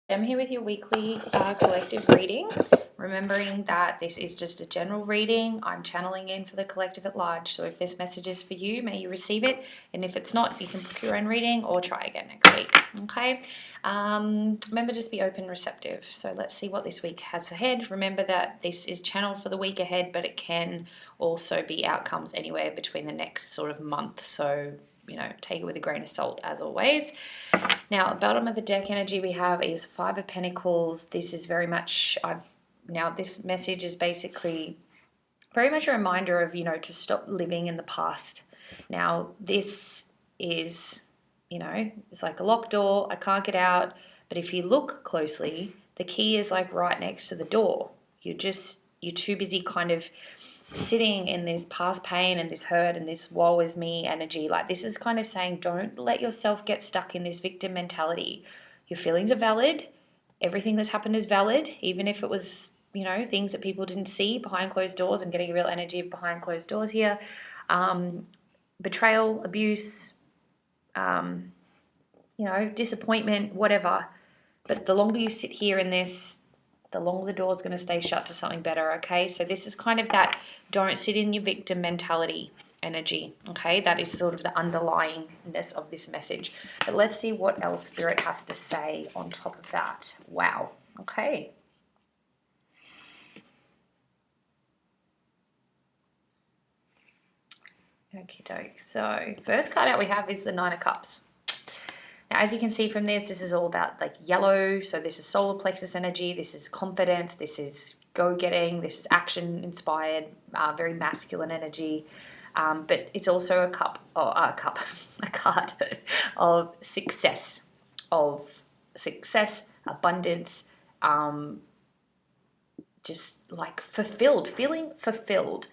I'm here with your weekly collective reading, remembering that this is just a general reading. I'm channeling in for the collective at large. So if this message is for you, may you receive it. And if it's not, you can book your own reading or try again next week. Okay. Remember, just be open, receptive. So let's see what this week has ahead. Remember that this is channeled for the week ahead, but it can also be outcomes anywhere between the next sort of month. So, take it with a grain of salt as always. Now, bottom of the deck energy we have is Five of Pentacles. This is very much, this message is basically very much a reminder of, to stop living in the past. Now, this is, it's like a locked door. I can't get out. But if you look closely, the key is like right next to the door. You're too busy kind of sitting in this past pain and this hurt and this woe is me energy. Like, this is kind of saying, don't let yourself get stuck in this victim mentality. Your feelings are valid. Everything that's happened is valid, even if it was, things that people didn't see behind closed doors. I'm getting a real energy of behind closed doors here. Betrayal, abuse, disappointment, whatever. But the longer you sit here in this, the longer the door's going to stay shut to something better, okay? So this is kind of that don't sit in your victim mentality energy, okay? That is sort of the underlyingness of this message. But let's see what else Spirit has to say on top of that. Wow, okay. Okie doke. So first card out we have is the Nine of Cups. Now, as you can see from this is all about like yellow. So this is solar plexus energy. This is confidence. This is go-getting. This is action-inspired, very masculine energy. But it's also a card of success, abundance, just like fulfilled, feeling fulfilled.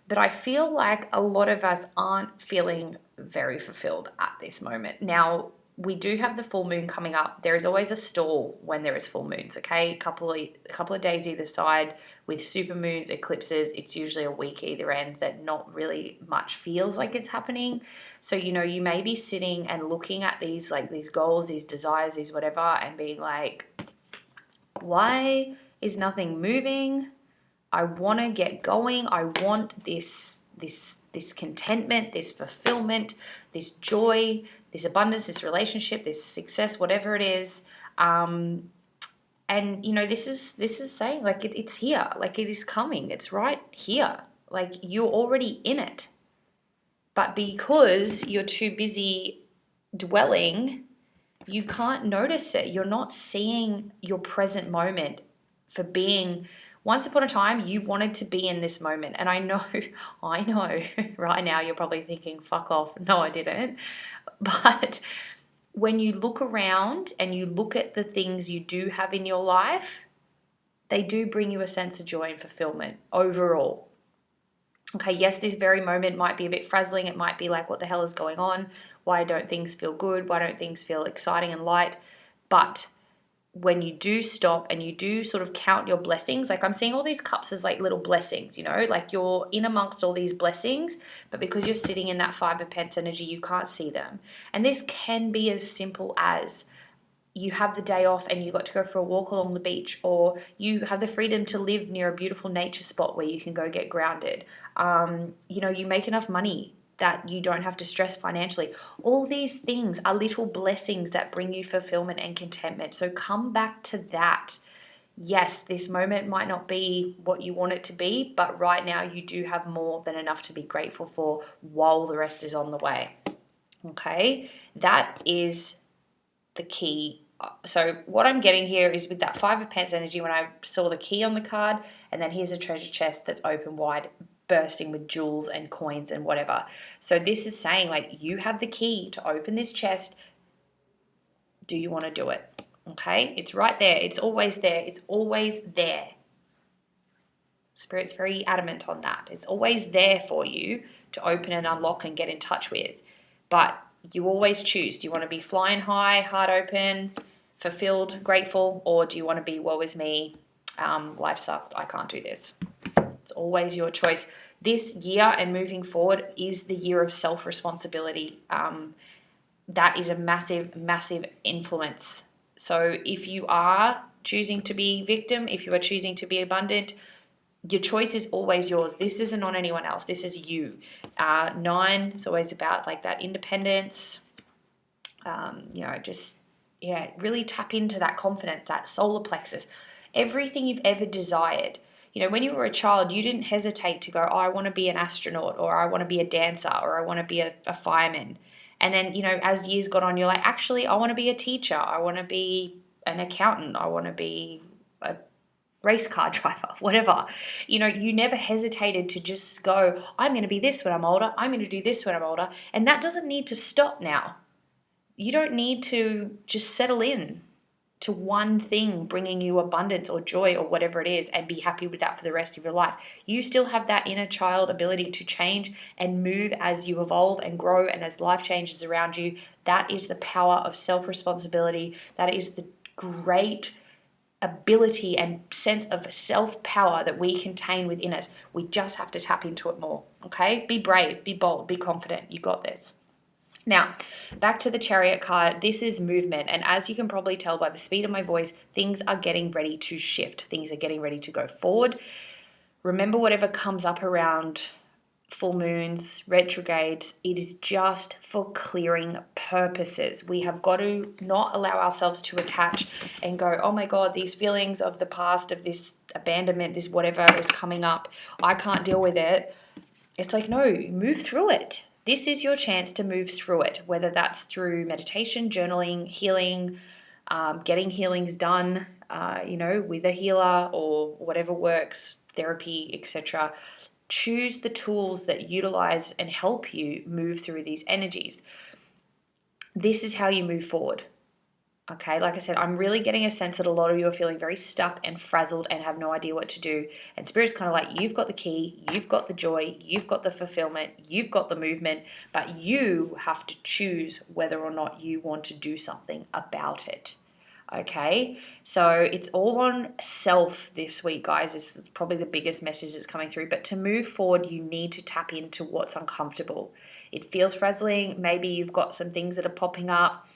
But I feel like a lot of us aren't feeling very fulfilled at this moment. Now, we do have the full moon coming up. There is always a stall when there is full moons, okay? A couple of days either side. With super moons, eclipses, it's usually a week either end that not really much feels like it's happening. So, you may be sitting and looking at these goals, these desires, these whatever, and being like, why is nothing moving? I want to get going. I want this contentment, this fulfillment, this joy, this abundance, this relationship, this success, whatever it is. And this is saying like it's here, like it is coming. It's right here. Like you're already in it. But because you're too busy dwelling, you can't notice it. You're not seeing your present moment for being. Once upon a time, you wanted to be in this moment. And I know right now you're probably thinking, fuck off. No, I didn't. But when you look around and you look at the things you do have in your life, they do bring you a sense of joy and fulfillment overall. Okay, yes, this very moment might be a bit frazzling. It might be like, what the hell is going on? Why don't things feel good? Why don't things feel exciting and light? But when you do stop and you do sort of count your blessings, like I'm seeing all these cups as like little blessings, like you're in amongst all these blessings, but because you're sitting in that Five of Pentacles energy, you can't see them. And this can be as simple as you have the day off and you got to go for a walk along the beach, or you have the freedom to live near a beautiful nature spot where you can go get grounded. You make enough money that you don't have to stress financially. All these things are little blessings that bring you fulfillment and contentment. So come back to that. Yes, this moment might not be what you want it to be, but right now you do have more than enough to be grateful for while the rest is on the way. Okay, that is the key. So what I'm getting here is with that Five of Pentacles energy, when I saw the key on the card, and then here's a treasure chest that's open wide, bursting with jewels and coins and whatever. So this is saying like you have the key to open this chest. Do you want to do it? Okay, it's right there. It's always there. It's always there. Spirit's very adamant on that. It's always there for you to open and unlock and get in touch with. But you always choose. Do you want to be flying high, heart open, fulfilled, grateful, or do you want to be woe is me, life sucks, I can't do this? It's always your choice. This year and moving forward is the year of self-responsibility. That is a massive, massive influence So if you are choosing to be victim, if you are choosing to be abundant, your choice is always yours. This isn't on anyone else. This is you. 9 is always about like that independence. Really tap into that confidence, that solar plexus. Everything you've ever desired. When you were a child, you didn't hesitate to go, oh, I want to be an astronaut, or I want to be a dancer, or I want to be a fireman. And then, as years got on, you're like, actually, I want to be a teacher. I want to be an accountant. I want to be a race car driver, whatever. You never hesitated to just go, I'm going to be this when I'm older. I'm going to do this when I'm older. And that doesn't need to stop now. You don't need to just settle in to one thing bringing you abundance or joy or whatever it is and be happy with that for the rest of your life. You still have that inner child ability to change and move as you evolve and grow and as life changes around you. That is the power of self-responsibility. That is the great ability and sense of self-power that we contain within us. We just have to tap into it more, okay? Be brave, be bold, be confident. You got this. Now, back to the Chariot card. This is movement. And as you can probably tell by the speed of my voice, things are getting ready to shift. Things are getting ready to go forward. Remember, whatever comes up around full moons, retrogrades, it is just for clearing purposes. We have got to not allow ourselves to attach and go, oh my God, these feelings of the past, of this abandonment, this whatever is coming up, I can't deal with it. It's like, no, move through it. This is your chance to move through it, whether that's through meditation, journaling, healing, getting healings done, with a healer or whatever works, therapy, etc. Choose the tools that utilize and help you move through these energies. This is how you move forward. Okay, like I said, I'm really getting a sense that a lot of you are feeling very stuck and frazzled and have no idea what to do. And Spirit's kind of like, you've got the key, you've got the joy, you've got the fulfillment, you've got the movement, but you have to choose whether or not you want to do something about it. Okay, so it's all on self this week, guys. This is probably the biggest message that's coming through. But to move forward, you need to tap into what's uncomfortable. It feels frazzling. Maybe you've got some things that are popping up.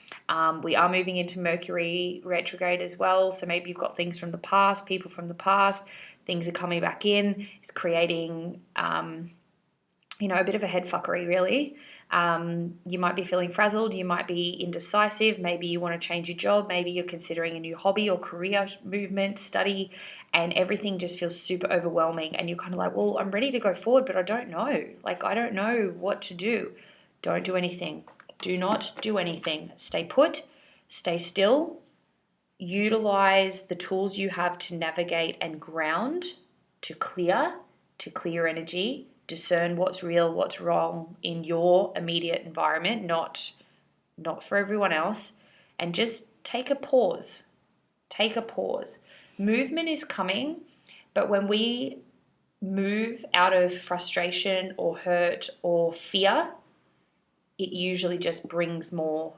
We are moving into Mercury retrograde as well. So maybe you've got things from the past, people from the past, things are coming back in. It's creating, a bit of a head fuckery, really. You might be feeling frazzled. You might be indecisive. Maybe you want to change your job. Maybe you're considering a new hobby or career movement, study, and everything just feels super overwhelming. And you're kind of like, well, I'm ready to go forward, but I don't know. I don't know what to do. Don't do anything. Do not do anything. Stay put. Stay still. Utilize the tools you have to navigate and ground, to clear energy. Discern what's real, what's wrong in your immediate environment, not for everyone else, and just take a pause. Take a pause. Movement is coming, but when we move out of frustration or hurt or fear, it usually just brings more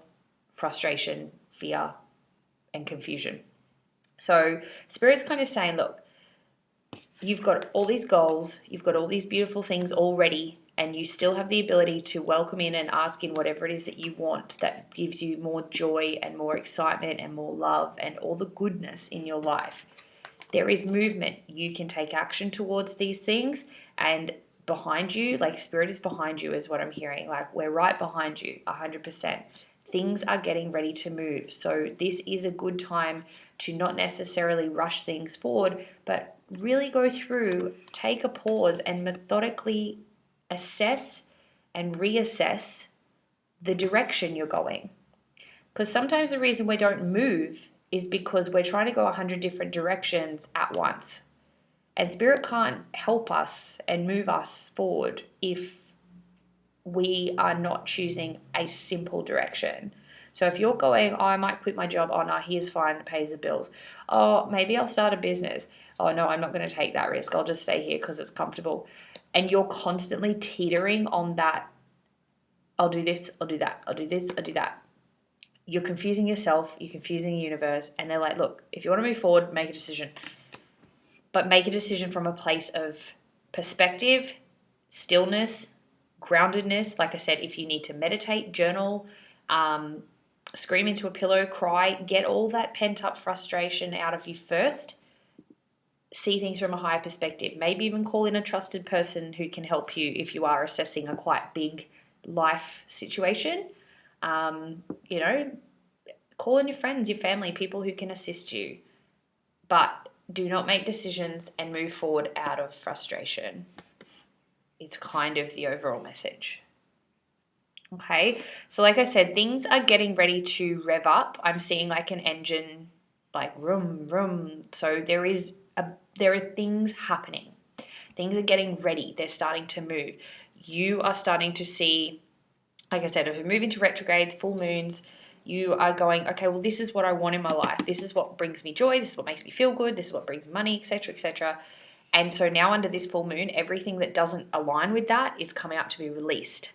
frustration, fear, and confusion. So Spirit's kind of saying, look, you've got all these goals, you've got all these beautiful things already, and you still have the ability to welcome in and ask in whatever it is that you want that gives you more joy and more excitement and more love and all the goodness in your life. There is movement. You can take action towards these things, and behind you, Spirit is behind you is what I'm hearing. We're right behind you, 100%. Things are getting ready to move. So this is a good time to not necessarily rush things forward, but really go through, take a pause, and methodically assess and reassess the direction you're going. Because sometimes the reason we don't move is because we're trying to go 100 different directions at once. And Spirit can't help us and move us forward if we are not choosing a simple direction. So if you're going, oh, I might quit my job. Oh, no, here's fine. It pays the bills. Oh, maybe I'll start a business. Oh, no, I'm not going to take that risk. I'll just stay here because it's comfortable. And you're constantly teetering on that. I'll do this. I'll do that. I'll do this. I'll do that. You're confusing yourself. You're confusing the universe. And they're like, look, if you want to move forward, make a decision. But make a decision from a place of perspective, stillness, groundedness. Like I said, if you need to meditate, journal, scream into a pillow, cry, get all that pent up frustration out of you first. See things from a higher perspective. Maybe even call in a trusted person who can help you if you are assessing a quite big life situation. You know, call in your friends, your family, people who can assist you. But do not make decisions and move forward out of frustration. It's kind of the overall message. Okay, so like I said, things are getting ready to rev up. I'm seeing like an engine, like vroom, vroom. So there are things happening. Things are getting ready. They're starting to move. You are starting to see, like I said, if you move into retrogrades, full moons, you are going, okay, well, this is what I want in my life. This is what brings me joy. This is what makes me feel good. This is what brings me money, etc., etc. And so now under this full moon, everything that doesn't align with that is coming up to be released.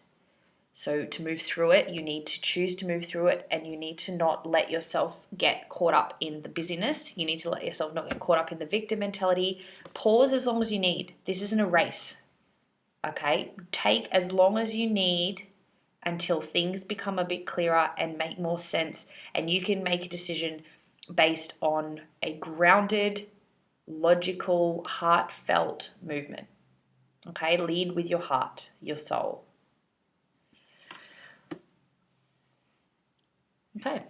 So to move through it, you need to choose to move through it, and you need to not let yourself get caught up in the busyness. You need to let yourself not get caught up in the victim mentality. Pause as long as you need. This isn't a race, okay? Take as long as you need until things become a bit clearer and make more sense, and you can make a decision based on a grounded, logical, heartfelt movement, okay? Lead with your heart, your soul. Okay,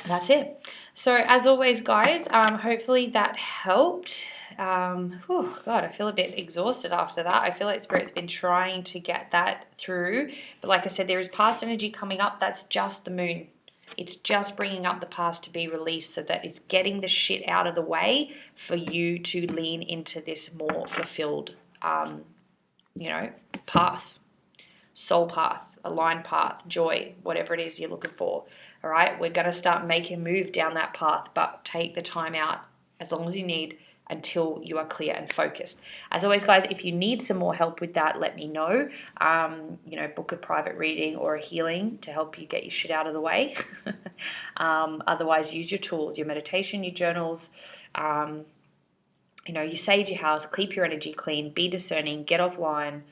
that's it. So as always, guys, hopefully that helped. God, I feel a bit exhausted after that. I feel like Spirit's been trying to get that through. But like I said, there is past energy coming up. That's just the moon. It's just bringing up the past to be released so that it's getting the shit out of the way for you to lean into this more fulfilled, path, soul path, aligned path, joy, whatever it is you're looking for. All right, we're going to start making a move down that path, but take the time out as long as you need until you are clear and focused. As always, guys, if you need some more help with that, let me know. Book a private reading or a healing to help you get your shit out of the way. Otherwise, use your tools, your meditation, your journals, you sage your house, keep your energy clean, be discerning, get offline,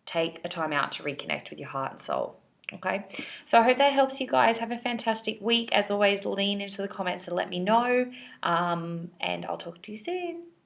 take a time out to reconnect with your heart and soul. Okay, so I hope that helps you guys. Have a fantastic week. As always, lean into the comments and let me know. And I'll talk to you soon.